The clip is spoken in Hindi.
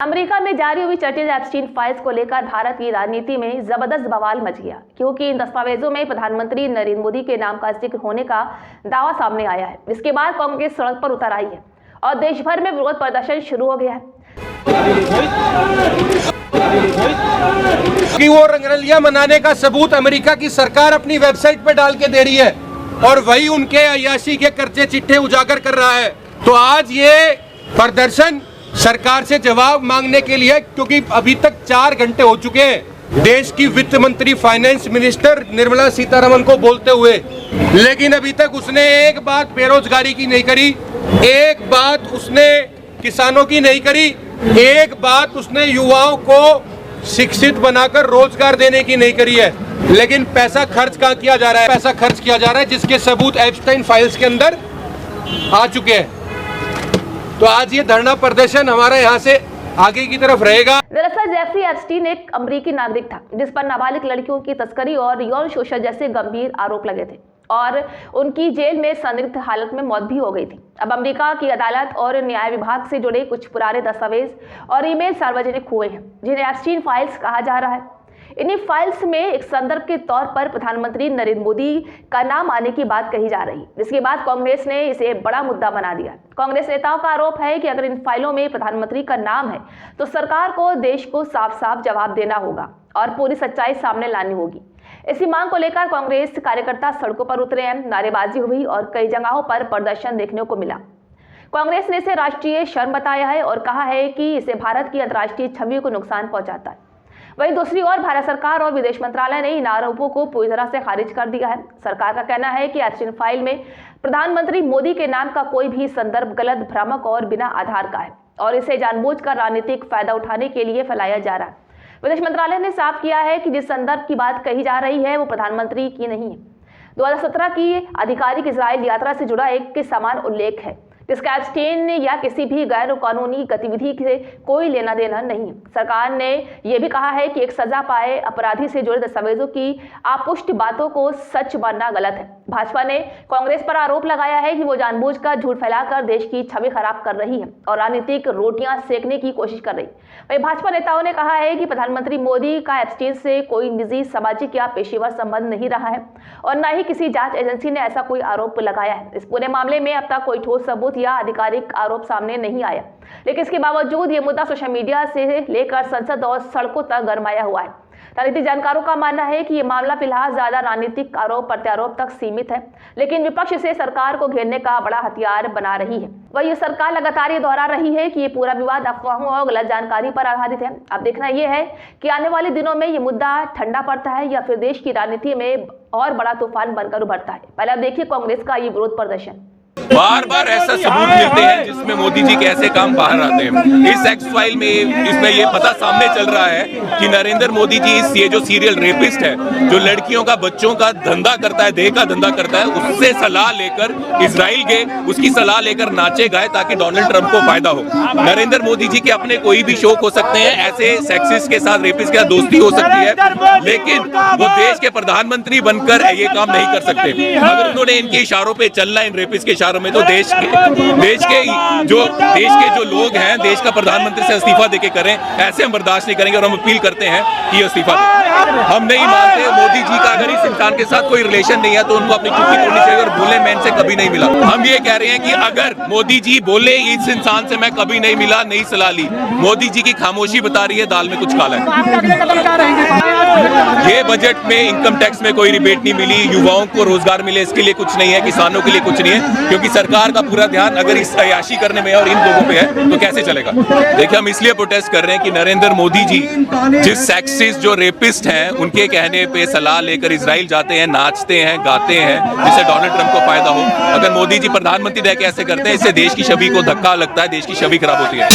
अमेरिका में जारी हुई चर्चित एप्स्टीन फाइल्स को लेकर भारत की राजनीति में जबरदस्त बवाल मच गया, क्योंकि इन दस्तावेजों में प्रधानमंत्री नरेंद्र मोदी के नाम का जिक्र होने का दावा सामने आया है। इसके बाद कांग्रेस सड़क पर उतर आई है और देश भर में विरोध प्रदर्शन शुरू हो गया है। कि वो रंगरलियां मनाने का सबूत अमेरिका की सरकार अपनी वेबसाइट पर डाल के दे रही है और वही उनके अय्याशी के कर्जे चिट्ठे उजागर कर रहा है। तो आज ये प्रदर्शन सरकार से जवाब मांगने के लिए, क्योंकि अभी तक 4 घंटे हो चुके हैं देश की वित्त मंत्री फाइनेंस मिनिस्टर निर्मला सीतारमण को बोलते हुए, लेकिन अभी तक उसने एक बात बेरोजगारी की नहीं करी, एक बात उसने किसानों की नहीं करी, एक बात उसने युवाओं को शिक्षित बनाकर रोजगार देने की नहीं करी है। लेकिन पैसा खर्च कहाँ किया जा रहा है? पैसा खर्च किया जा रहा है जिसके सबूत एप्स्टाइन फाइल्स के अंदर आ चुके हैं। तो आज ये धरना प्रदर्शन हमारा यहाँ से आगे की तरफ रहेगा। दरअसल जेफरी एप्स्टीन एक अमेरिकी नागरिक था जिस पर नाबालिग लड़कियों की तस्करी और यौन शोषण जैसे गंभीर आरोप लगे थे और उनकी जेल में संदिग्ध हालत में मौत भी हो गई थी। अब अमेरिका की अदालत और न्याय विभाग से जुड़े कुछ पुराने दस्तावेज और ईमेल सार्वजनिक हुए हैं जिन्हें एप्स्टीन फाइल्स कहा जा रहा है। इन्हीं फाइल्स में एक संदर्भ के तौर पर प्रधानमंत्री नरेंद्र मोदी का नाम आने की बात कही जा रही है, जिसके बाद कांग्रेस ने इसे बड़ा मुद्दा बना दिया। कांग्रेस नेताओं का आरोप है कि अगर इन फाइलों में प्रधानमंत्री का नाम है तो सरकार को देश को साफ साफ जवाब देना होगा और पूरी सच्चाई सामने लानी होगी। इसी मांग को लेकर कांग्रेस कार्यकर्ता सड़कों पर उतरे हैं, नारेबाजी हुई और कई जगहों पर प्रदर्शन देखने को मिला। कांग्रेस ने इसे राष्ट्रीय शर्म बताया है और कहा है कि इसे भारत की अंतर्राष्ट्रीय छवि को नुकसान पहुंचाता है। वहीं दूसरी ओर भारत सरकार और विदेश मंत्रालय ने इन आरोपों को पूरी तरह से खारिज कर दिया है। सरकार का कहना है कि एप्स्टीन फाइल में प्रधानमंत्री मोदी के नाम का कोई भी संदर्भ गलत, भ्रामक और बिना आधार का है और इसे जानबूझकर राजनीतिक फायदा उठाने के लिए फैलाया जा रहा है। विदेश मंत्रालय ने साफ किया है कि जिस संदर्भ की बात कही जा रही है वो प्रधानमंत्री की नहीं है। 2017 की आधिकारिक इजराइल यात्रा से जुड़ा एक के समान उल्लेख है जिसका एप्स्टीन या किसी भी गैर कानूनी गतिविधि से कोई लेना देना नहीं। सरकार ने यह भी कहा है कि एक सजा पाए अपराधी से जुड़े दस्तावेजों की अपुष्ट बातों को सच मानना गलत है। भाजपा ने कांग्रेस पर आरोप लगाया है कि वो जानबूझकर झूठ फैलाकर देश की छवि खराब कर रही है और राजनीतिक रोटियां सेकने की कोशिश कर रही। वहीं भाजपा नेताओं ने कहा है कि प्रधानमंत्री मोदी का एप्स्टीन से कोई निजी, सामाजिक या पेशेवर संबंध नहीं रहा है और न ही किसी जांच एजेंसी ने ऐसा कोई आरोप लगाया है। इस पूरे मामले में अब तक कोई ठोस सबूत या आधिकारिक आरोप सामने नहीं आया, लेकिन इसके बावजूद ये मुद्दा सोशल मीडिया से लेकर संसद और सड़कों तक गरमाया हुआ है। राजनीतिक जानकारों का मानना है कि ये मामला फिलहाल ज्यादा राजनीतिक आरोप प्रत्यारोप तक सीमित है, लेकिन विपक्ष इसे सरकार को घेरने का बड़ा हथियार बना रही है। वही सरकार लगातार ये दोहरा रही है कि ये पूरा विवाद अफवाहों और गलत जानकारी पर आधारित है। अब देखना यह है कि आने वाले दिनों में ये मुद्दा ठंडा पड़ता है या फिर देश की राजनीति में और बड़ा तूफान बनकर उभरता है। पहले अब देखिए कांग्रेस का ये विरोध प्रदर्शन। बार बार ऐसा सबूत मिलते हैं जिसमें मोदी जी के ऐसे काम बाहर आते हैं। इस एक्स फाइल में इसमें ये पता सामने चल रहा है कि नरेंद्र मोदी जी ये जो सीरियल रेपिस्ट है, जो लड़कियों का, बच्चों का धंधा करता है, देह का धंधा करता है, उससे सलाह लेकर इजराइल गए, उसकी सलाह लेकर नाचे गाए ताकि डोनाल्ड ट्रंप को फायदा हो। नरेंद्र मोदी जी के अपने कोई भी शौक हो सकते हैं, ऐसे सेक्सिस्ट के साथ, रेपिस्ट के साथ दोस्ती हो सकती है, लेकिन वो देश के प्रधानमंत्री बनकर ये काम नहीं कर सकते। अगर उन्होंने इनके इशारों पर चलना, इन रेपिस्ट के इशारों में, तो देश के जो लोग हैं, देश का प्रधानमंत्री से इस्तीफा देके करें, ऐसे हम बर्दाश्त नहीं करेंगे और हम अपील करते हैं कि इस्तीफा दें। हम नहीं मानते मोदी जी का अगर इस इंसान के साथ कोई रिलेशन नहीं है तो उनको अपनी चुप्पी तोड़नी चाहिए और बोले मैं इनसे कभी नहीं मिला। हम ये कह रहे हैं कि अगर मोदी जी बोले इस इंसान से मैं कभी नहीं मिला, नहीं सलाह ली, मोदी जी की खामोशी बता रही है दाल में कुछ काला है। ये बजट में इनकम टैक्स में कोई रिबेट नहीं मिली, युवाओं को रोजगार मिले इसके लिए कुछ नहीं है, किसानों के लिए कुछ नहीं है, क्योंकि सरकार का पूरा ध्यान अगर इस अय्याशी करने में और इन लोगों पे है तो कैसे चलेगा। देखिए, हम इसलिए प्रोटेस्ट कर रहे हैं कि नरेंद्र मोदी जी जिस सेक्सिस्ट, जो रेपिस्ट हैं, उनके कहने पे सलाह लेकर इजराइल जाते हैं, नाचते हैं, गाते हैं, जिससे डोनाल्ड ट्रंप को फायदा हो। अगर मोदी जी प्रधानमंत्री रह के ऐसे करते हैं, इससे देश की छवि को धक्का लगता है, देश की छवि खराब होती है।